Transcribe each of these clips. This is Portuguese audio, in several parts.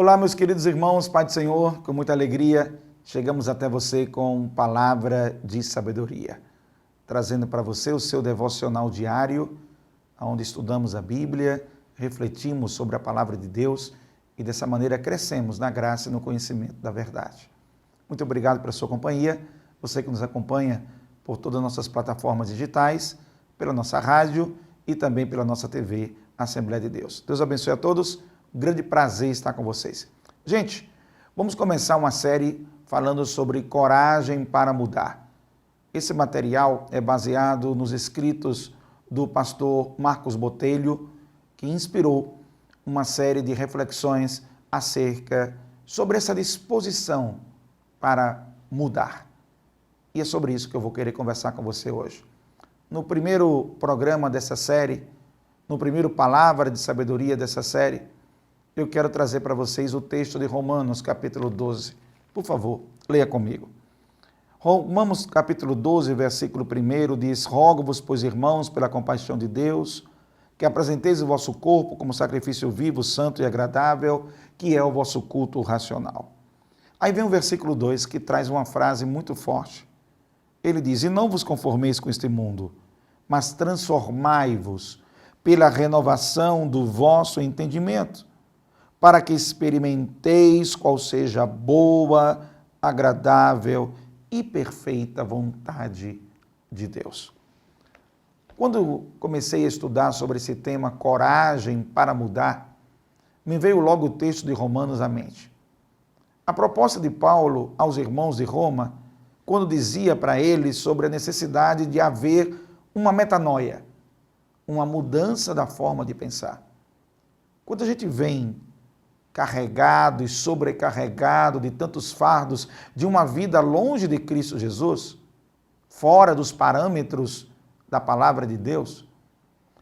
Olá, meus queridos irmãos, Pai do Senhor, com muita alegria, chegamos até você com palavra de sabedoria, trazendo para você o seu devocional diário, onde estudamos a Bíblia, refletimos sobre a palavra de Deus e dessa maneira crescemos na graça e no conhecimento da verdade. Muito obrigado pela sua companhia, você que nos acompanha por todas as nossas plataformas digitais, pela nossa rádio e também pela nossa TV, Assembleia de Deus. Deus abençoe a todos. Um grande prazer estar com vocês. Gente, vamos começar uma série falando sobre coragem para mudar. Esse material é baseado nos escritos do pastor Marcos Botelho, que inspirou uma série de reflexões acerca sobre essa disposição para mudar. E é sobre isso que eu vou querer conversar com você hoje. No primeiro programa dessa série, no primeiro Palavra de Sabedoria dessa série, eu quero trazer para vocês o texto de Romanos, capítulo 12. Por favor, leia comigo. Romanos, capítulo 12, versículo 1, diz: Rogo-vos, pois, irmãos, pela compaixão de Deus, que apresenteis o vosso corpo como sacrifício vivo, santo e agradável, que é o vosso culto racional. Aí vem o versículo 2, que traz uma frase muito forte. Ele diz: E não vos conformeis com este mundo, mas transformai-vos pela renovação do vosso entendimento, para que experimenteis qual seja a boa, agradável e perfeita vontade de Deus. Quando comecei a estudar sobre esse tema, coragem para mudar, me veio logo o texto de Romanos à mente. A proposta de Paulo aos irmãos de Roma, quando dizia para eles sobre a necessidade de haver uma metanoia, uma mudança da forma de pensar. Quando a gente vem carregado e sobrecarregado de tantos fardos de uma vida longe de Cristo Jesus, fora dos parâmetros da palavra de Deus,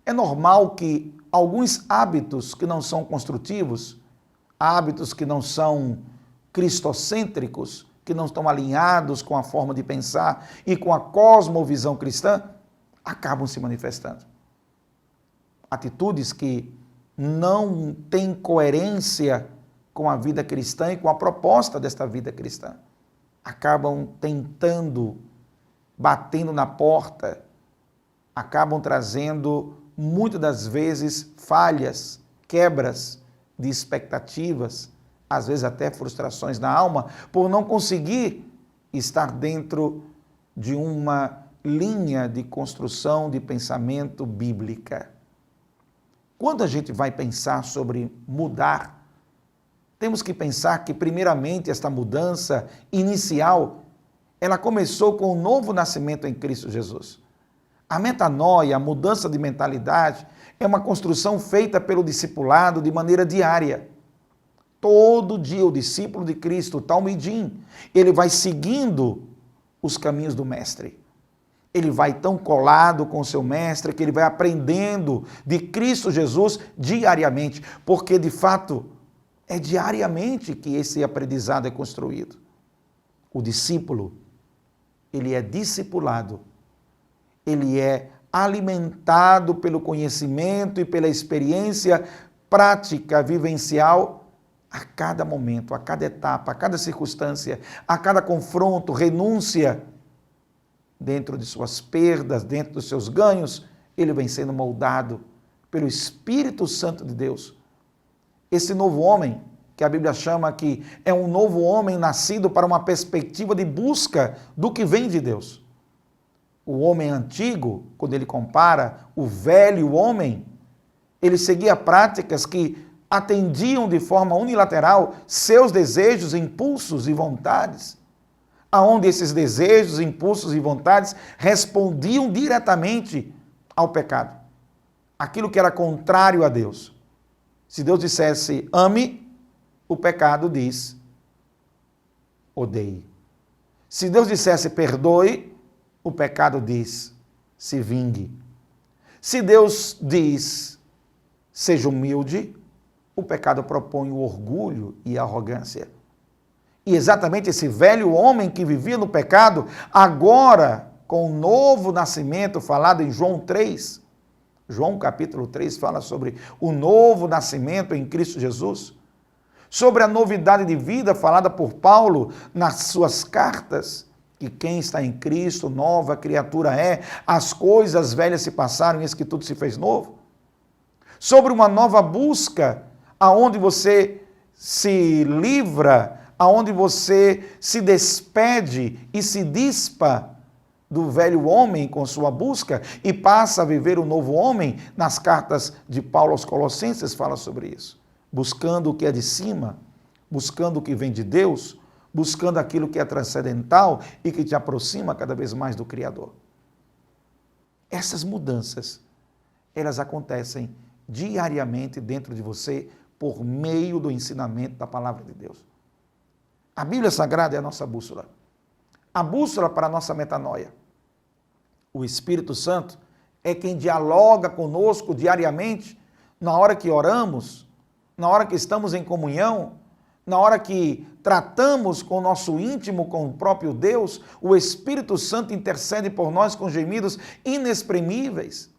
é normal que alguns hábitos que não são construtivos, hábitos que não são cristocêntricos, que não estão alinhados com a forma de pensar e com a cosmovisão cristã, acabam se manifestando. Atitudes que não têm coerência com a vida cristã e com a proposta desta vida cristã. Acabam tentando, batendo na porta, acabam trazendo, muitas das vezes, falhas, quebras de expectativas, às vezes até frustrações na alma, por não conseguir estar dentro de uma linha de construção de pensamento bíblica. Quando a gente vai pensar sobre mudar, temos que pensar que, primeiramente, esta mudança inicial, ela começou com o novo nascimento em Cristo Jesus. A metanoia, a mudança de mentalidade, é uma construção feita pelo discipulado de maneira diária. Todo dia o discípulo de Cristo, o talmidim, ele vai seguindo os caminhos do Mestre. Ele vai tão colado com o seu mestre que ele vai aprendendo de Cristo Jesus diariamente, porque de fato é diariamente que esse aprendizado é construído. O discípulo, ele é discipulado, ele é alimentado pelo conhecimento e pela experiência prática, vivencial, a cada momento, a cada etapa, a cada circunstância, a cada confronto, renúncia, dentro de suas perdas, dentro dos seus ganhos, ele vem sendo moldado pelo Espírito Santo de Deus. Esse novo homem, que a Bíblia chama que é um novo homem nascido para uma perspectiva de busca do que vem de Deus. O homem antigo, quando ele compara o velho homem, ele seguia práticas que atendiam de forma unilateral seus desejos, impulsos e vontades, aonde esses desejos, impulsos e vontades respondiam diretamente ao pecado. Aquilo que era contrário a Deus. Se Deus dissesse ame, o pecado diz odeie. Se Deus dissesse perdoe, o pecado diz se vingue. Se Deus diz seja humilde, o pecado propõe o orgulho e a arrogância. E exatamente esse velho homem que vivia no pecado, agora, com o novo nascimento falado em João 3, João capítulo 3 fala sobre o novo nascimento em Cristo Jesus, sobre a novidade de vida falada por Paulo nas suas cartas, que quem está em Cristo, nova criatura é, as coisas velhas se passaram e eis que tudo se fez novo. Sobre uma nova busca, aonde você se livra, aonde você se despede e se dispa do velho homem com sua busca e passa a viver o novo homem. Nas cartas de Paulo aos Colossenses fala sobre isso. Buscando o que é de cima, buscando o que vem de Deus, buscando aquilo que é transcendental e que te aproxima cada vez mais do Criador. Essas mudanças, elas acontecem diariamente dentro de você por meio do ensinamento da palavra de Deus. A Bíblia Sagrada é a nossa bússola. A bússola para a nossa metanoia. O Espírito Santo é quem dialoga conosco diariamente, na hora que oramos, na hora que estamos em comunhão, na hora que tratamos com o nosso íntimo, com o próprio Deus. O Espírito Santo intercede por nós com gemidos inexprimíveis.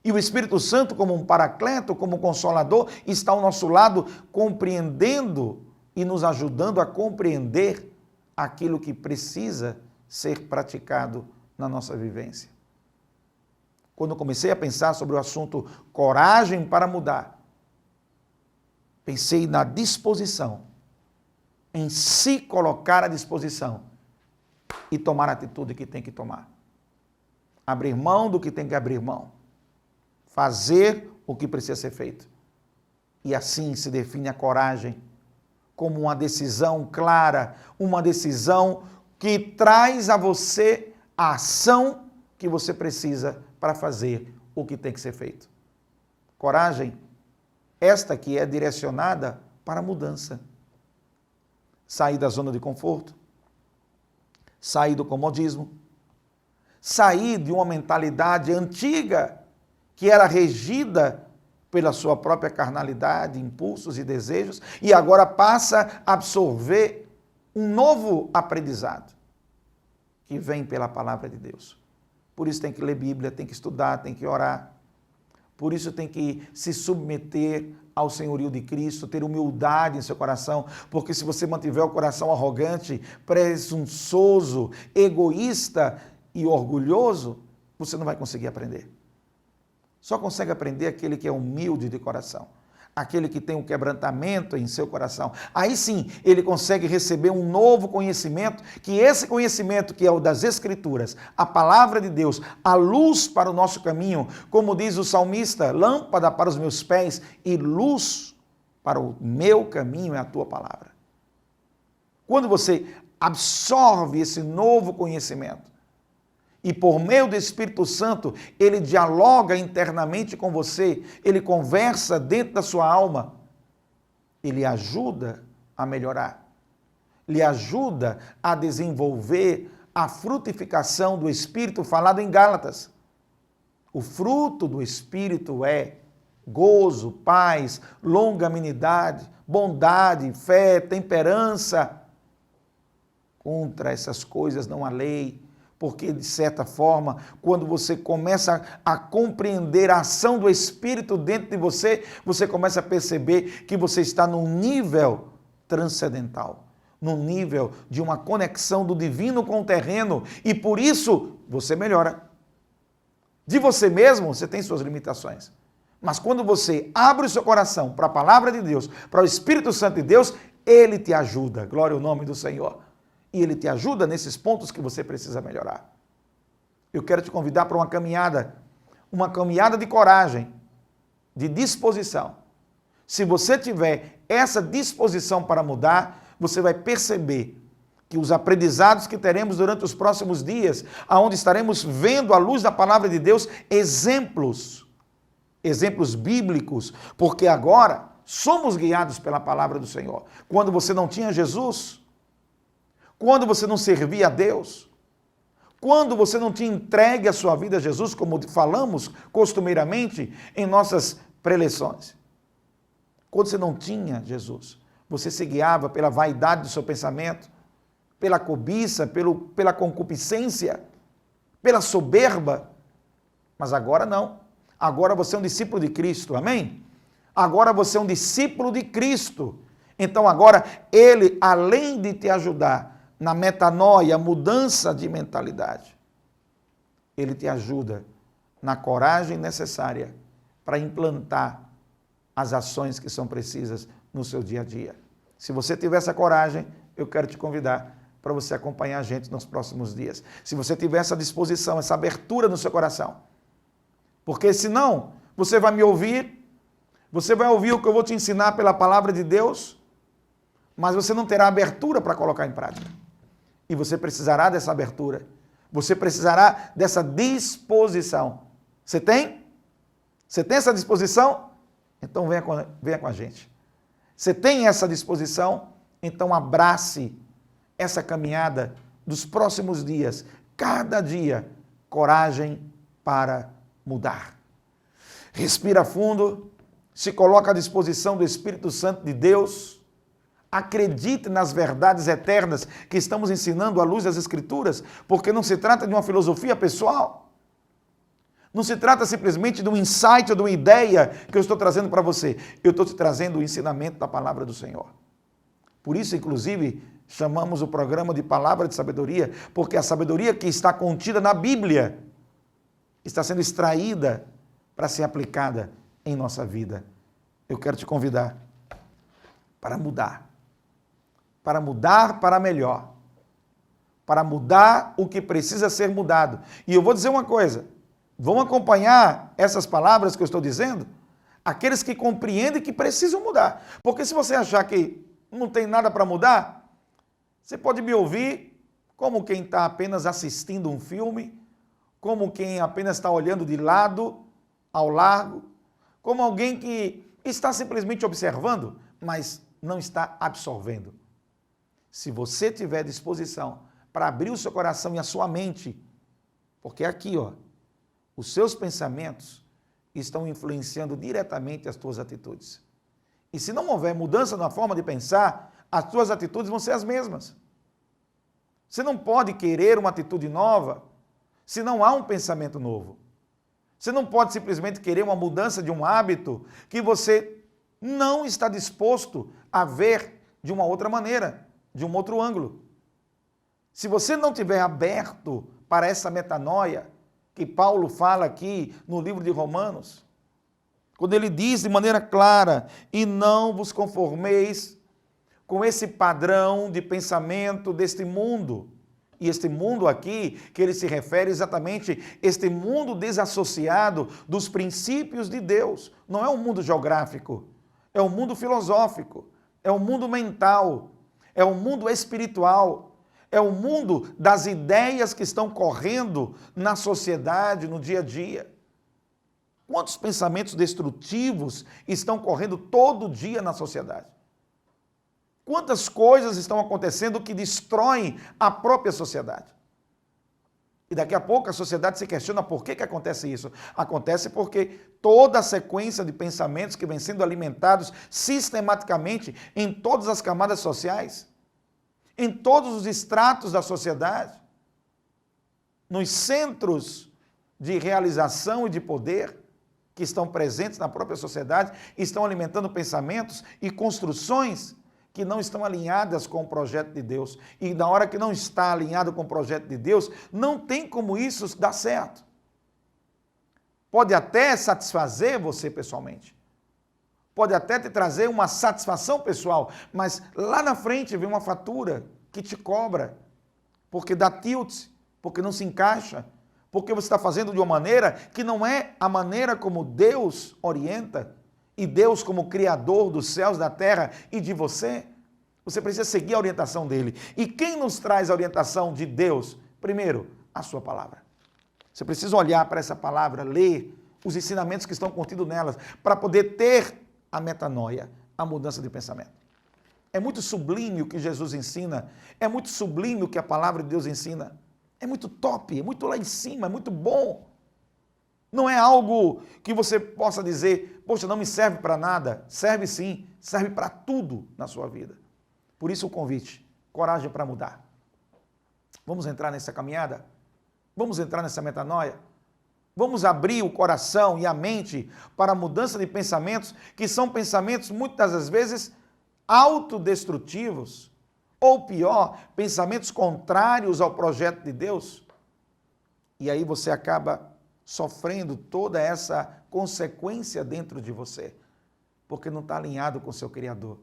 E o Espírito Santo, como um paracleto, como um consolador, está ao nosso lado, compreendendo e nos ajudando a compreender aquilo que precisa ser praticado na nossa vivência. Quando eu comecei a pensar sobre o assunto coragem para mudar, pensei na disposição, em se colocar à disposição e tomar a atitude que tem que tomar. Abrir mão do que tem que abrir mão. Fazer o que precisa ser feito. E assim se define a coragem como uma decisão clara, uma decisão que traz a você a ação que você precisa para fazer o que tem que ser feito. Coragem, esta que é direcionada para a mudança. Sair da zona de conforto, sair do comodismo, sair de uma mentalidade antiga que era regida pela sua própria carnalidade, impulsos e desejos, e agora passa a absorver um novo aprendizado que vem pela palavra de Deus. Por isso tem que ler Bíblia, tem que estudar, tem que orar. Por isso tem que se submeter ao senhorio de Cristo, ter humildade em seu coração, porque se você mantiver o coração arrogante, presunçoso, egoísta e orgulhoso, você não vai conseguir aprender. Só consegue aprender aquele que é humilde de coração, aquele que tem um quebrantamento em seu coração. Aí sim, ele consegue receber um novo conhecimento, que esse conhecimento que é o das Escrituras, a palavra de Deus, a luz para o nosso caminho, como diz o salmista, lâmpada para os meus pés e luz para o meu caminho é a tua palavra. Quando você absorve esse novo conhecimento, e por meio do Espírito Santo, ele dialoga internamente com você, ele conversa dentro da sua alma, ele ajuda a melhorar, lhe ajuda a desenvolver a frutificação do Espírito falado em Gálatas. O fruto do Espírito é gozo, paz, longanimidade, bondade, fé, temperança. Contra essas coisas não há lei. Porque, de certa forma, quando você começa a compreender a ação do Espírito dentro de você, você começa a perceber que você está num nível transcendental, num nível de uma conexão do divino com o terreno, e por isso você melhora. De você mesmo, você tem suas limitações. Mas quando você abre o seu coração para a palavra de Deus, para o Espírito Santo de Deus, ele te ajuda. Glória ao nome do Senhor. E ele te ajuda nesses pontos que você precisa melhorar. Eu quero te convidar para uma caminhada de coragem, de disposição. Se você tiver essa disposição para mudar, você vai perceber que os aprendizados que teremos durante os próximos dias, aonde estaremos vendo à luz da palavra de Deus exemplos bíblicos, porque agora somos guiados pela palavra do Senhor. Quando você não tinha Jesus, quando você não servia a Deus, quando você não tinha entregue a sua vida a Jesus, como falamos costumeiramente em nossas preleções. Quando você não tinha Jesus, você se guiava pela vaidade do seu pensamento, pela cobiça, pela concupiscência, pela soberba. Mas agora não. Agora você é um discípulo de Cristo, amém? Agora você é um discípulo de Cristo. Então agora, ele, além de te ajudar na metanoia, mudança de mentalidade, ele te ajuda na coragem necessária para implantar as ações que são precisas no seu dia a dia. Se você tiver essa coragem, eu quero te convidar para você acompanhar a gente nos próximos dias. Se você tiver essa disposição, essa abertura no seu coração. Porque senão, você vai me ouvir, você vai ouvir o que eu vou te ensinar pela palavra de Deus, mas você não terá abertura para colocar em prática. E você precisará dessa abertura. Você precisará dessa disposição. Você tem? Você tem essa disposição? Então venha com a gente. Você tem essa disposição? Então abrace essa caminhada dos próximos dias. Cada dia, coragem para mudar. Respira fundo, se coloca à disposição do Espírito Santo de Deus. Acredite nas verdades eternas que estamos ensinando à luz das Escrituras, porque não se trata de uma filosofia pessoal. Não se trata simplesmente de um insight ou de uma ideia que eu estou trazendo para você. Eu estou te trazendo o ensinamento da palavra do Senhor. Por isso, inclusive, chamamos o programa de Palavra de Sabedoria, porque a sabedoria que está contida na Bíblia está sendo extraída para ser aplicada em nossa vida. Eu quero te convidar para mudar para melhor, para mudar o que precisa ser mudado. E eu vou dizer uma coisa, vão acompanhar essas palavras que eu estou dizendo, aqueles que compreendem que precisam mudar. Porque se você achar que não tem nada para mudar, você pode me ouvir como quem está apenas assistindo um filme, como quem apenas está olhando de lado, ao largo, como alguém que está simplesmente observando, mas não está absorvendo. Se você tiver disposição para abrir o seu coração e a sua mente, porque aqui, os seus pensamentos estão influenciando diretamente as tuas atitudes. E se não houver mudança na forma de pensar, as tuas atitudes vão ser as mesmas. Você não pode querer uma atitude nova se não há um pensamento novo. Você não pode simplesmente querer uma mudança de um hábito que você não está disposto a ver de uma outra maneira, de um outro ângulo. Se você não tiver aberto para essa metanoia que Paulo fala aqui no livro de Romanos, quando ele diz de maneira clara, e não vos conformeis com esse padrão de pensamento deste mundo. E este mundo aqui, que ele se refere exatamente, este mundo desassociado dos princípios de Deus. Não é um mundo geográfico, é um mundo filosófico, é um mundo mental, é um mundo espiritual, é o mundo das ideias que estão correndo na sociedade, no dia a dia. Quantos pensamentos destrutivos estão correndo todo dia na sociedade? Quantas coisas estão acontecendo que destroem a própria sociedade? E daqui a pouco a sociedade se questiona por que acontece isso. Acontece porque toda a sequência de pensamentos que vem sendo alimentados sistematicamente em todas as camadas sociais, em todos os estratos da sociedade, nos centros de realização e de poder que estão presentes na própria sociedade, estão alimentando pensamentos e construções que não estão alinhadas com o projeto de Deus. E na hora que não está alinhado com o projeto de Deus, não tem como isso dar certo. Pode até satisfazer você pessoalmente. Pode até te trazer uma satisfação pessoal, mas lá na frente vem uma fatura que te cobra, porque dá tilt, porque não se encaixa, porque você está fazendo de uma maneira que não é a maneira como Deus orienta, e Deus como Criador dos céus, da terra e de você. Você precisa seguir a orientação dele. E quem nos traz a orientação de Deus? Primeiro, a sua palavra. Você precisa olhar para essa palavra, ler os ensinamentos que estão contidos nelas, para poder ter a metanoia, a mudança de pensamento. É muito sublime o que Jesus ensina, é muito sublime o que a palavra de Deus ensina. É muito top, é muito lá em cima, é muito bom. Não é algo que você possa dizer, poxa, não me serve para nada. Serve sim, serve para tudo na sua vida. Por isso o convite, coragem para mudar. Vamos entrar nessa caminhada? Vamos entrar nessa metanoia? Vamos abrir o coração e a mente para a mudança de pensamentos, que são pensamentos muitas das vezes autodestrutivos, ou pior, pensamentos contrários ao projeto de Deus. E aí você acaba sofrendo toda essa consequência dentro de você, porque não está alinhado com o seu Criador.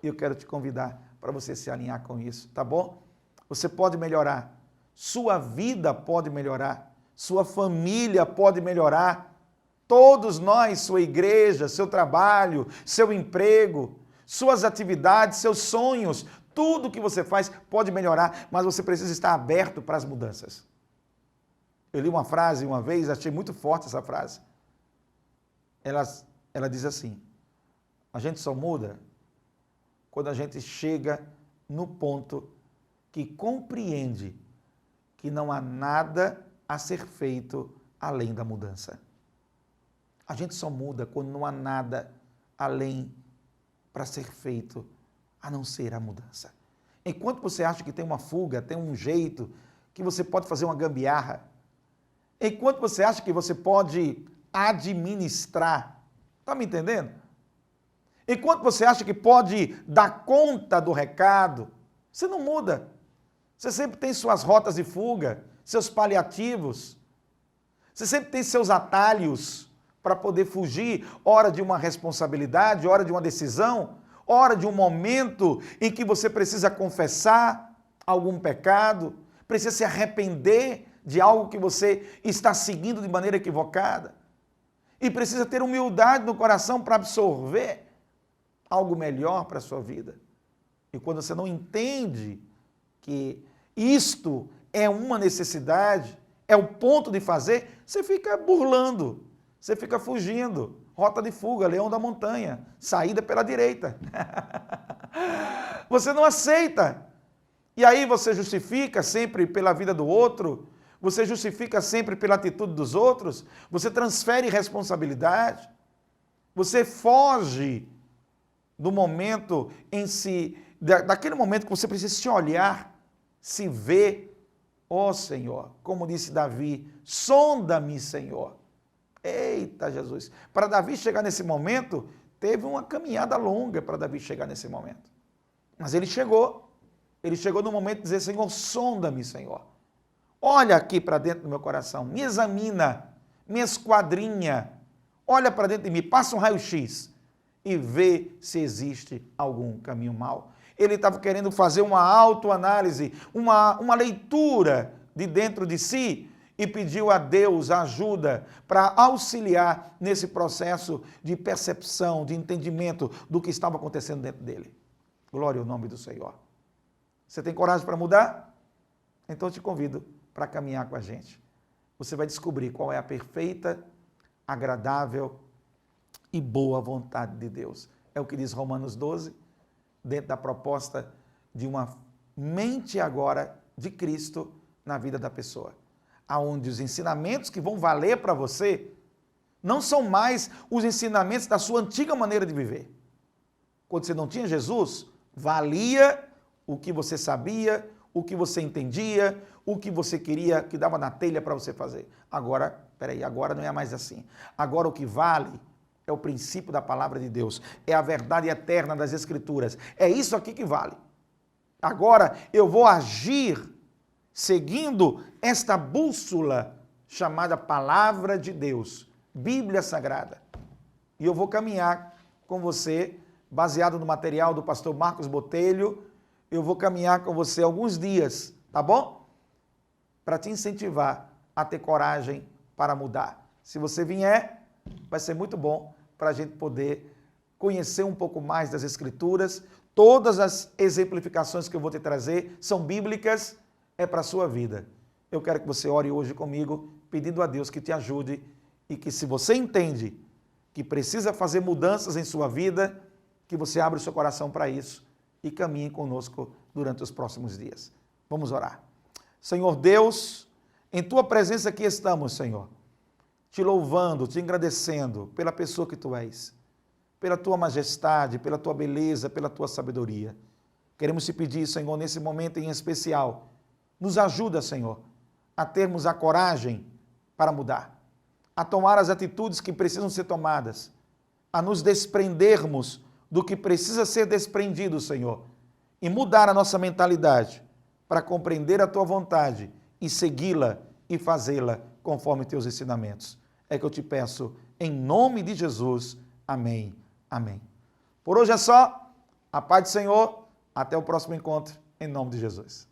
E eu quero te convidar para você se alinhar com isso, tá bom? Você pode melhorar, sua vida pode melhorar, sua família pode melhorar, todos nós, sua igreja, seu trabalho, seu emprego, suas atividades, seus sonhos, tudo que você faz pode melhorar, mas você precisa estar aberto para as mudanças. Eu li uma frase uma vez, achei muito forte essa frase. Ela diz assim: a gente só muda quando a gente chega no ponto que compreende que não há nada a ser feito além da mudança. A gente só muda quando não há nada além para ser feito a não ser a mudança. Enquanto você acha que tem uma fuga, tem um jeito, que você pode fazer uma gambiarra, enquanto você acha que você pode administrar, está me entendendo? Enquanto você acha que pode dar conta do recado, você não muda. Você sempre tem suas rotas de fuga, seus paliativos, você sempre tem seus atalhos para poder fugir, hora de uma responsabilidade, hora de uma decisão, hora de um momento em que você precisa confessar algum pecado, precisa se arrepender de algo que você está seguindo de maneira equivocada e precisa ter humildade no coração para absorver algo melhor para a sua vida. E quando você não entende que isto é uma necessidade, é o ponto de fazer, você fica burlando, você fica fugindo. Rota de fuga, leão da montanha, saída pela direita. Você não aceita. E aí você justifica sempre pela vida do outro, você justifica sempre pela atitude dos outros, você transfere responsabilidade, você foge do momento em si, daquele momento que você precisa se olhar, se ver. Ó Senhor, como disse Davi, sonda-me, Senhor. Eita Jesus, para Davi chegar nesse momento, teve uma caminhada longa para Davi chegar nesse momento. Mas ele chegou no momento de dizer: Senhor, sonda-me, Senhor. Olha aqui para dentro do meu coração, me examina, me esquadrinha, olha para dentro de mim, passa um raio-x e vê se existe algum caminho mau. Ele estava querendo fazer uma autoanálise, uma leitura de dentro de si, e pediu a Deus ajuda para auxiliar nesse processo de percepção, de entendimento do que estava acontecendo dentro dele. Glória ao nome do Senhor. Você tem coragem para mudar? Então eu te convido para caminhar com a gente. Você vai descobrir qual é a perfeita, agradável e boa vontade de Deus. É o que diz Romanos 12, dentro da proposta de uma mente agora de Cristo na vida da pessoa. Aonde os ensinamentos que vão valer para você não são mais os ensinamentos da sua antiga maneira de viver. Quando você não tinha Jesus, valia o que você sabia, o que você entendia, o que você queria, que dava na telha para você fazer. Agora, agora não é mais assim. Agora o que vale é o princípio da palavra de Deus, é a verdade eterna das Escrituras. É isso aqui que vale. Agora eu vou agir seguindo esta bússola chamada Palavra de Deus, Bíblia Sagrada. E eu vou caminhar com você, baseado no material do pastor Marcos Botelho, eu vou caminhar com você alguns dias, tá bom? Para te incentivar a ter coragem para mudar. Se você vier, vai ser muito bom para a gente poder conhecer um pouco mais das Escrituras. Todas as exemplificações que eu vou te trazer são bíblicas, é para a sua vida. Eu quero que você ore hoje comigo, pedindo a Deus que te ajude e que, se você entende que precisa fazer mudanças em sua vida, que você abra o seu coração para isso e caminhe conosco durante os próximos dias. Vamos orar. Senhor Deus, em Tua presença aqui estamos, Senhor, te louvando, te agradecendo pela pessoa que Tu és, pela Tua majestade, pela Tua beleza, pela Tua sabedoria. Queremos te pedir, Senhor, nesse momento em especial, nos ajuda, Senhor, a termos a coragem para mudar, a tomar as atitudes que precisam ser tomadas, a nos desprendermos do que precisa ser desprendido, Senhor, e mudar a nossa mentalidade para compreender a tua vontade e segui-la e fazê-la conforme teus ensinamentos. É que eu te peço, em nome de Jesus. Amém. Amém. Por hoje é só. A paz do Senhor. Até o próximo encontro, em nome de Jesus.